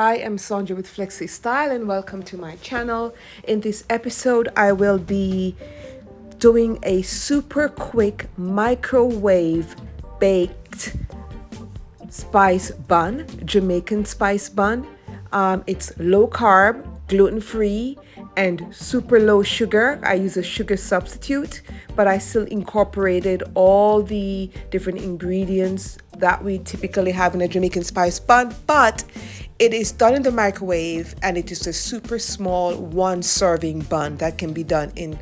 Hi, I'm Sonja with Flexi Style and welcome to my channel. In this episode, I will be doing a super quick microwave baked spice bun, Jamaican spice bun. It's low carb, gluten-free, and super low sugar. I use a sugar substitute, but I still incorporated all the different ingredients that we typically have in a Jamaican spice bun, but it is done in the microwave and it is a super small one serving bun that can be done in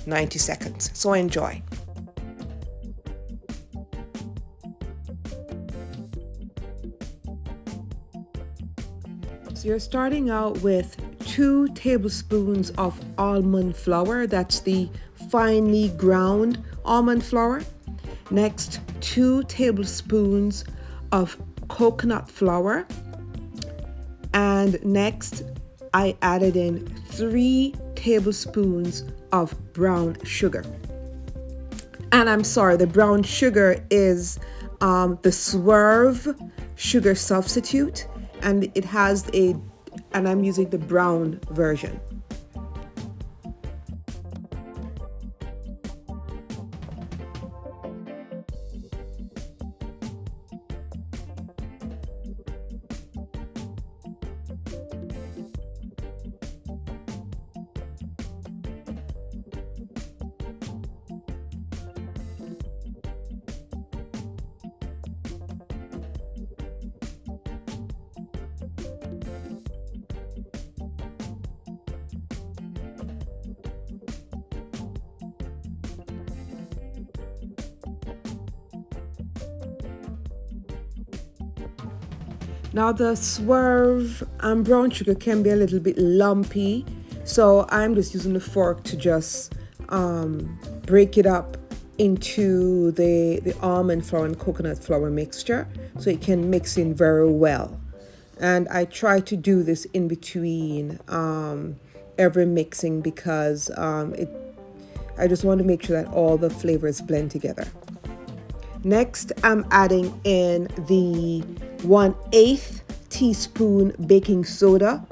90 seconds. So enjoy. So you're starting out with 2 tablespoons of almond flour. That's the finely ground almond flour. Next, 2 tablespoons of coconut flour. And next, I added in 3 tablespoons of brown sugar. And I'm sorry, the brown sugar is the Swerve sugar substitute. And it has and I'm using the brown version. Now the Swerve brown sugar can be a little bit lumpy, so I'm just using the fork to just break it up into the almond flour and coconut flour mixture so it can mix in very well. And I try to do this in between every mixing because I just want to make sure that all the flavors blend together. Next, I'm adding in the 1/8 teaspoon baking soda.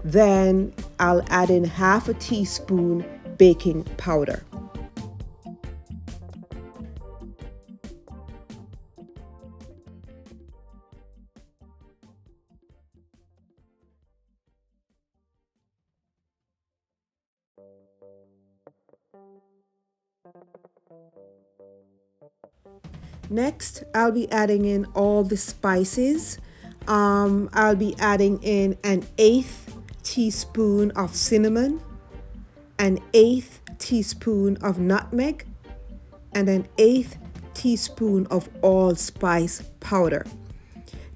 Then I'll add in half a teaspoon baking powder. Next, I'll be adding in all the spices. I'll be adding in 1/8 teaspoon of cinnamon, 1/8 teaspoon of nutmeg, and 1/8 teaspoon of allspice powder.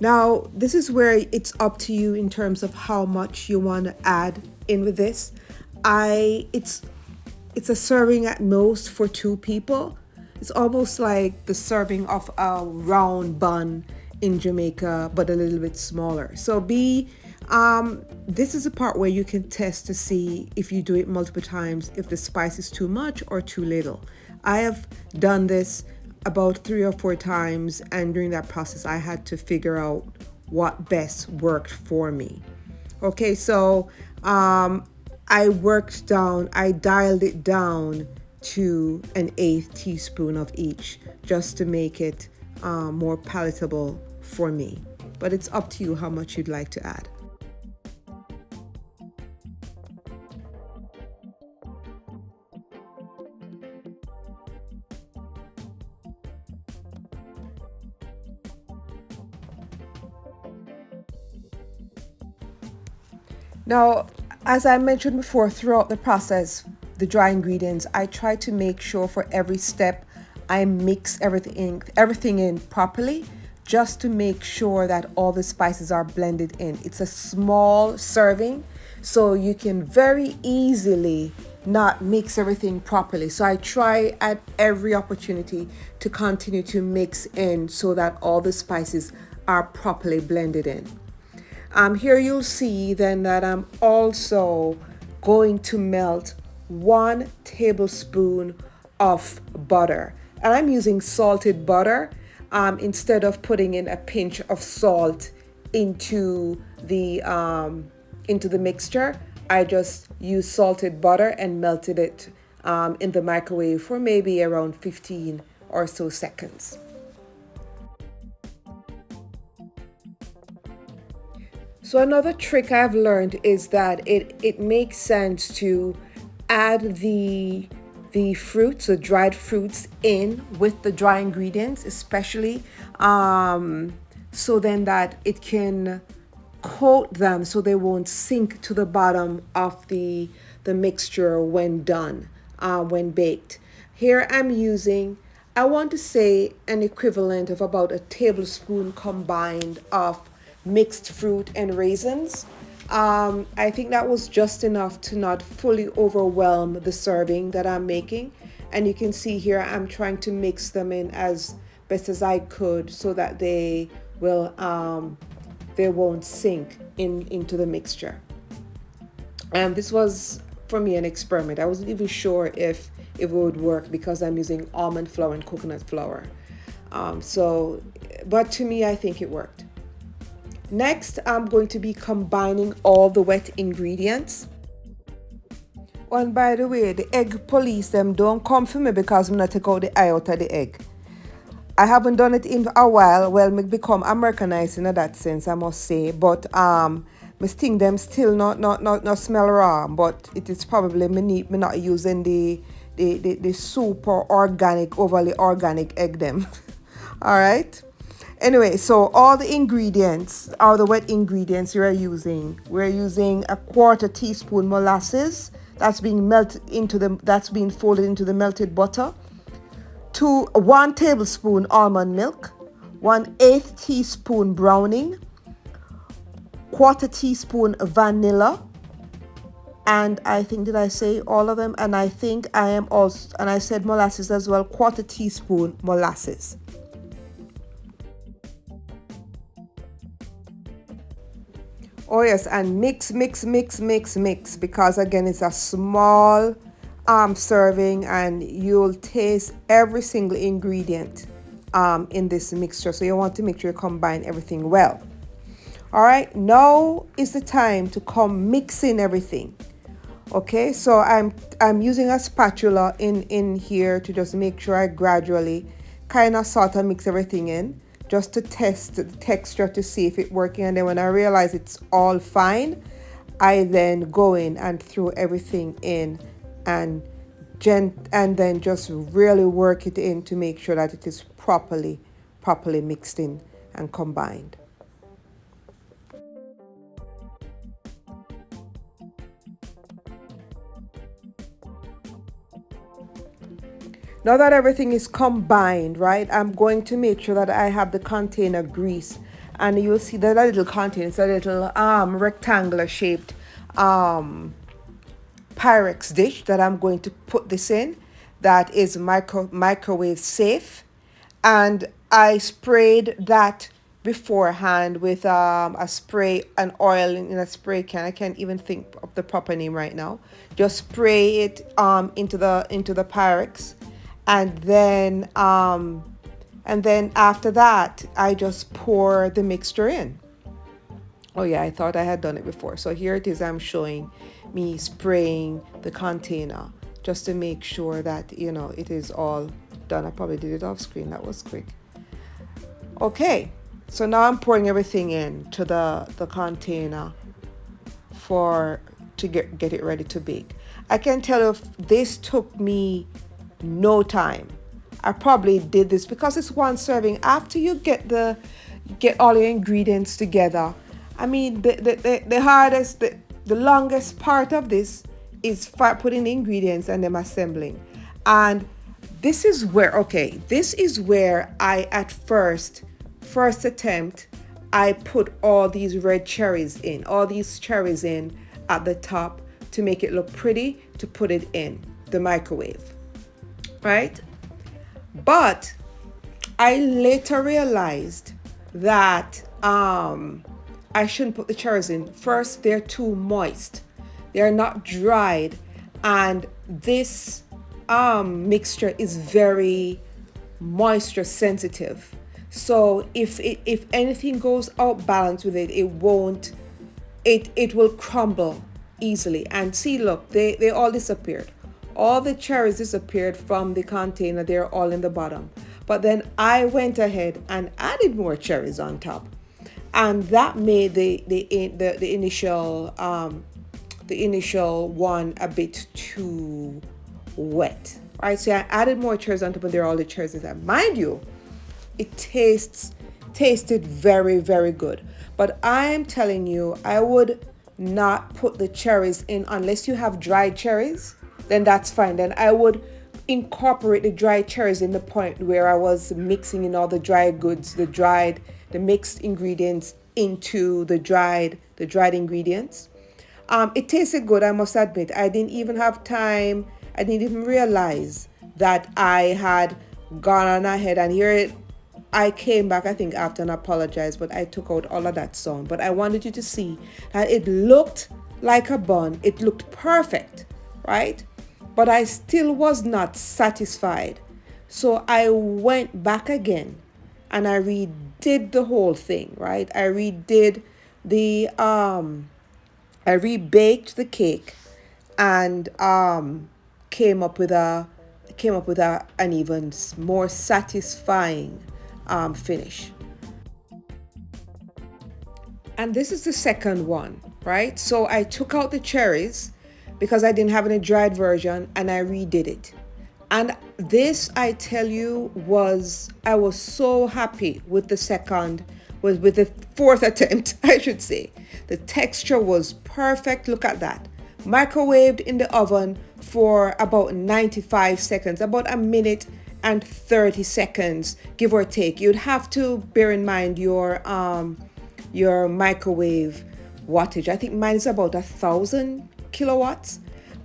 Now, this is where it's up to you in terms of how much you want to add in with this. It's a serving at most for 2 people. It's almost like the serving of a round bun in Jamaica, but a little bit smaller. So this is a part where you can test to see if you do it multiple times, if the spice is too much or too little. I have done this about 3 or 4 times, and during that process, I had to figure out what best worked for me. Okay, so I dialed it down to 1/8 teaspoon of each just to make it more palatable for me. But it's up to you how much you'd like to add. Now, as I mentioned before, throughout the process, the dry ingredients, I try to make sure for every step I mix everything in properly, just to make sure that all the spices are blended in. It's a small serving, so you can very easily not mix everything properly. So I try at every opportunity to continue to mix in so that all the spices are properly blended in. Here you'll see then that I'm also going to melt 1 tablespoon of butter. And I'm using salted butter instead of putting in a pinch of salt into the into the mixture, I just used salted butter and melted it in the microwave for maybe around 15 or so seconds. So another trick I've learned is that it makes sense to add the fruits, the dried fruits, in with the dry ingredients, especially so then that it can coat them so they won't sink to the bottom of the mixture when done, when baked. Here I'm using, I want to say, an equivalent of about a tablespoon combined of mixed fruit and raisins. I think that was just enough to not fully overwhelm the serving that I'm making. And you can see here I'm trying to mix them in as best as I could so that they won't sink into the mixture. And this was for me an experiment. I wasn't even sure if it would work because I'm using almond flour and coconut flour. But to me, I think it worked. Next, I'm going to be combining all the wet ingredients. Oh, and by the way, the egg police, them don't come for me because I'm not take out the eye out of the egg. I haven't done it in a while. Well, me become Americanized in that sense, I must say. But me think them still not smell raw. But it is probably me not using the super organic, overly organic egg them. All right. Anyway, so all the ingredients, all the wet ingredients we're using a quarter teaspoon molasses that's being folded into the melted butter. 1 tablespoon almond milk, 1/8 teaspoon browning, quarter teaspoon vanilla, and I think, did I say all of them? And I think I am also, and I said molasses as well, quarter teaspoon molasses. Oh yes, and mix because again it's a small serving and you'll taste every single ingredient in this mixture. So you want to make sure you combine everything well. All right, now is the time to come mixing everything. Okay, so I'm using a spatula in here to just make sure I gradually kind of sort of mix everything in, just to test the texture to see if it's working. And then when I realize it's all fine, I then go in and throw everything in and then just really work it in to make sure that it is properly mixed in and combined. Now that everything is combined, right, I'm going to make sure that I have the container grease. And you'll see that a little container, it's a little rectangular shaped Pyrex dish that I'm going to put this in. That is microwave safe. And I sprayed that beforehand with a spray, an oil in a spray can. I can't even think of the proper name right now. Just spray it into the Pyrex. And then after that, I just pour the mixture in. Oh yeah, I thought I had done it before. So here it is. I'm showing me spraying the container just to make sure that, it is all done. I probably did it off screen. That was quick. Okay, so now I'm pouring everything in to the container to get it ready to bake. I can tell you this took me no time. I probably did this because it's one serving. After you get all your ingredients together, I mean the longest part of this is putting the ingredients and them assembling. And this is where I at first attempt I put all these cherries in at the top to make it look pretty, to put it in the microwave. Right? But I later realized that I shouldn't put the cherries in. First, they're too moist. They're not dried. And this mixture is very moisture sensitive. So if anything goes out balance with it, it won't it will crumble easily. And see, look, they all disappeared. All the cherries disappeared from the container. They're all in the bottom. But then I went ahead and added more cherries on top, and that made the initial one a bit too wet. Right, so I added more cherries on top, and there are all the cherries inside. Mind you, it tasted very, very good. But I'm telling you, I would not put the cherries in unless you have dried cherries. Then that's fine. Then I would incorporate the dried cherries in the point where I was mixing in all the dry goods, the mixed ingredients into the dried ingredients. It tasted good, I must admit. I didn't even have time. I didn't even realize that I had gone on ahead, and here I came back, I think, after and apologized, but I took out all of that sound. But I wanted you to see that it looked like a bun. It looked perfect, right? But I still was not satisfied. So I went back again and I redid the whole thing, right? I rebaked the cake, and came up with an even more satisfying finish. And this is the second one, right? So I took out the cherries because I didn't have any dried version, and I redid it. And this, I tell you, I was so happy with with the fourth attempt, I should say. The texture was perfect. Look at that. Microwaved in the oven for about 95 seconds, about a minute and 30 seconds, give or take. You'd have to bear in mind your microwave wattage. I think mine is about 1,000 kilowatts.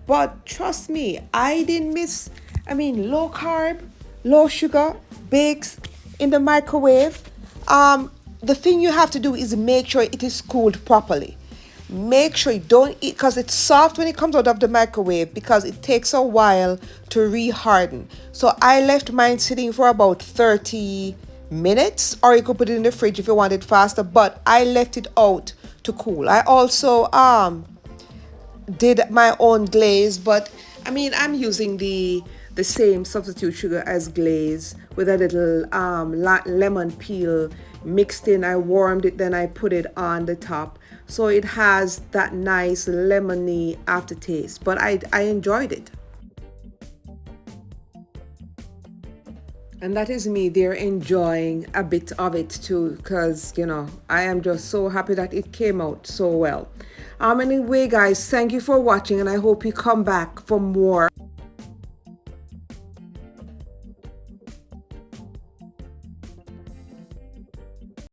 But trust me, I didn't miss. I mean, low carb, low sugar, bakes in the microwave. The thing you have to do is make sure it is cooled properly. Make sure you don't eat, because it's soft when it comes out of the microwave, because it takes a while to reharden. So I left mine sitting for about 30 minutes, or you could put it in the fridge if you want it faster, but I left it out to cool. I also did my own glaze, but I mean, I'm using the same substitute sugar as glaze with a little lemon peel mixed in. I warmed it, then I put it on the top, so it has that nice lemony aftertaste. But I enjoyed it. And that is me there enjoying a bit of it too, because I am just so happy that it came out so well. Anyway, guys, thank you for watching, and I hope you come back for more.